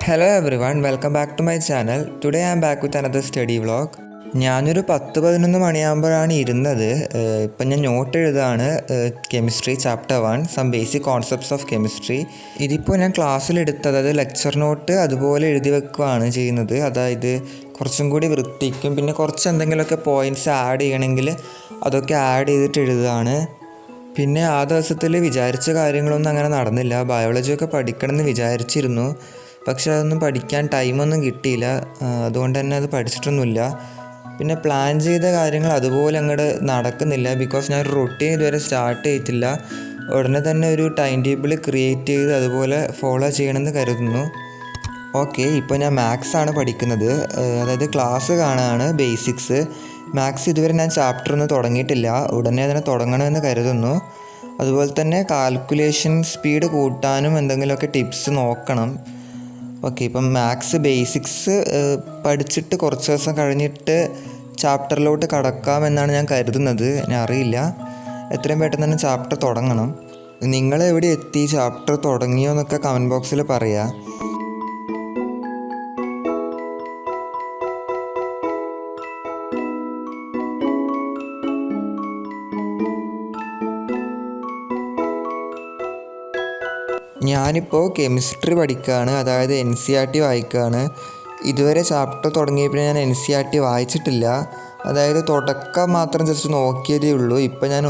Hello everyone, welcome back to my channel. Today I am back with another study vlog. ഞാനൊരു 10-11 മണിയാകുമ്പോഴാണ് ഇരുന്നത്. ഇപ്പം ഞാൻ note എഴുതാണ് chemistry chapter 1 some basic concepts of chemistry. ഇതിപ്പോൾ ഞാൻ ക്ലാസ്സിലെടുത്ത് അതായത് ലെക്ചർ നോട്ട് അതുപോലെ എഴുതി വെക്കുകയാണ് ചെയ്യുന്നത്. അതായത് കുറച്ചും കൂടി വൃത്തിക്കും പിന്നെ കുറച്ച് എന്തെങ്കിലുമൊക്കെ പോയിൻറ്റ്സ് ആഡ് ചെയ്യണമെങ്കിൽ അതൊക്കെ ആഡ് ചെയ്തിട്ട് എഴുതുകയാണ്. പിന്നെ ആ ദിവസത്തിൽ വിചാരിച്ച കാര്യങ്ങളൊന്നും അങ്ങനെ നടന്നില്ല. ബയോളജിയൊക്കെ പഠിക്കണമെന്ന് വിചാരിച്ചിരുന്നു, പക്ഷെ അതൊന്നും പഠിക്കാൻ ടൈമൊന്നും കിട്ടിയില്ല. അതുകൊണ്ട് തന്നെ അത് പഠിച്ചിട്ടൊന്നുമില്ല. പിന്നെ പ്ലാൻ ചെയ്ത കാര്യങ്ങൾ അതുപോലെ അങ്ങോട്ട് നടക്കുന്നില്ല. ബിക്കോസ് ഞാൻ ഒരു റൊട്ടീൻ ഇതുവരെ സ്റ്റാർട്ട് ചെയ്തിട്ടില്ല. ഉടനെ തന്നെ ഒരു ടൈം ടേബിൾ ക്രിയേറ്റ് ചെയ്ത് അതുപോലെ ഫോളോ ചെയ്യണമെന്ന് കരുതുന്നു. ഓക്കെ, ഇപ്പോൾ ഞാൻ മാത്സ് ആണ് പഠിക്കുന്നത്. അതായത് ക്ലാസ് കാണുകയാണ് ബേസിക്സ്. മാത്സ് ഇതുവരെ ഞാൻ ചാപ്റ്റർ ഒന്നും തുടങ്ങിയിട്ടില്ല. ഉടനെ തന്നെ തുടങ്ങണമെന്ന് കരുതുന്നു. അതുപോലെ തന്നെ കാൽക്കുലേഷൻ സ്പീഡ് കൂട്ടാനും എന്തെങ്കിലുമൊക്കെ ടിപ്സ് നോക്കണം. ഓക്കെ, ഇപ്പം മാത്സ് ബേസിക്സ് പഠിച്ചിട്ട് കുറച്ച് ദിവസം കഴിഞ്ഞിട്ട് ചാപ്റ്ററിലോട്ട് കടക്കാമെന്നാണ് ഞാൻ കരുതുന്നത്. ഞാൻ അറിയില്ല, എത്രയും പെട്ടെന്ന് തന്നെ ചാപ്റ്റർ തുടങ്ങണം. നിങ്ങൾ എവിടെ എത്തി, ചാപ്റ്റർ തുടങ്ങിയോ എന്നൊക്കെ കമൻറ്റ് ബോക്സിൽ പറയാം. ഞാനിപ്പോൾ കെമിസ്ട്രി പഠിക്കുകയാണ്, അതായത് NCERT വായിക്കുകയാണ്. ഇതുവരെ ചാപ്റ്റർ തുടങ്ങിയപ്പോൾ ഞാൻ NCERT വായിച്ചിട്ടില്ല. അതായത് തുടക്കം മാത്രം ജസ്റ്റ് നോക്കിയതേ ഉള്ളൂ. ഇപ്പോൾ ഞാൻ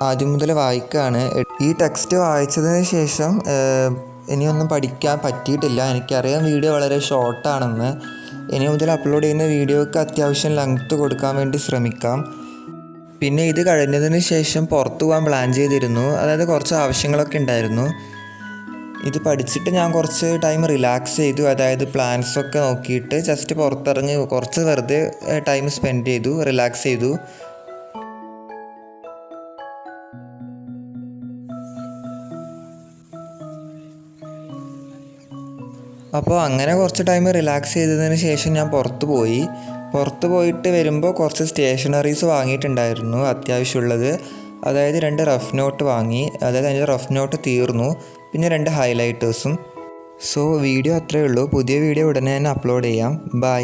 ആദ്യം മുതൽ വായിക്കുകയാണ്. ഈ ടെക്സ്റ്റ് വായിച്ചതിന് ശേഷം ഇനിയൊന്നും പഠിക്കാൻ പറ്റിയിട്ടില്ല. എനിക്കറിയാം വീഡിയോ വളരെ ഷോർട്ടാണെന്ന്. ഇനി മുതൽ അപ്ലോഡ് ചെയ്യുന്ന വീഡിയോയ്ക്ക് അത്യാവശ്യം ലെങ്ത്ത് കൊടുക്കാൻ വേണ്ടി ശ്രമിക്കാം. പിന്നെ ഇത് കഴിഞ്ഞതിന് ശേഷം പുറത്തു പോകാൻ പ്ലാൻ ചെയ്തിരുന്നു. അതായത് കുറച്ച് ആവശ്യങ്ങളൊക്കെ ഉണ്ടായിരുന്നു. ഇത് പഠിച്ചിട്ട് ഞാൻ കുറച്ച് ടൈം റിലാക്സ് ചെയ്തു. അതായത് പ്ലാൻസൊക്കെ നോക്കിയിട്ട് ജസ്റ്റ് പുറത്തിറങ്ങി കുറച്ച് വെറുതെ ടൈം സ്പെൻഡ് ചെയ്തു, റിലാക്സ് ചെയ്തു. അപ്പോൾ അങ്ങനെ കുറച്ച് ടൈം റിലാക്സ് ചെയ്തതിന് ശേഷം ഞാൻ പുറത്ത് പോയിട്ട് വരുമ്പോൾ കുറച്ച് സ്റ്റേഷനറീസ് വാങ്ങിയിട്ടുണ്ടായിരുന്നു അത്യാവശ്യമുള്ളത്. അതായത് 2 റഫ് നോട്ട് വാങ്ങി. അതായത് അതിൻ്റെ റഫ് നോട്ട് തീർന്നു. പിന്നെ 2 ഹൈലൈറ്റേഴ്സും. സോ വീഡിയോ അത്രയേ ഉള്ളൂ. പുതിയ വീഡിയോ ഉടനെ തന്നെ അപ്ലോഡ് ചെയ്യാം. ബൈ.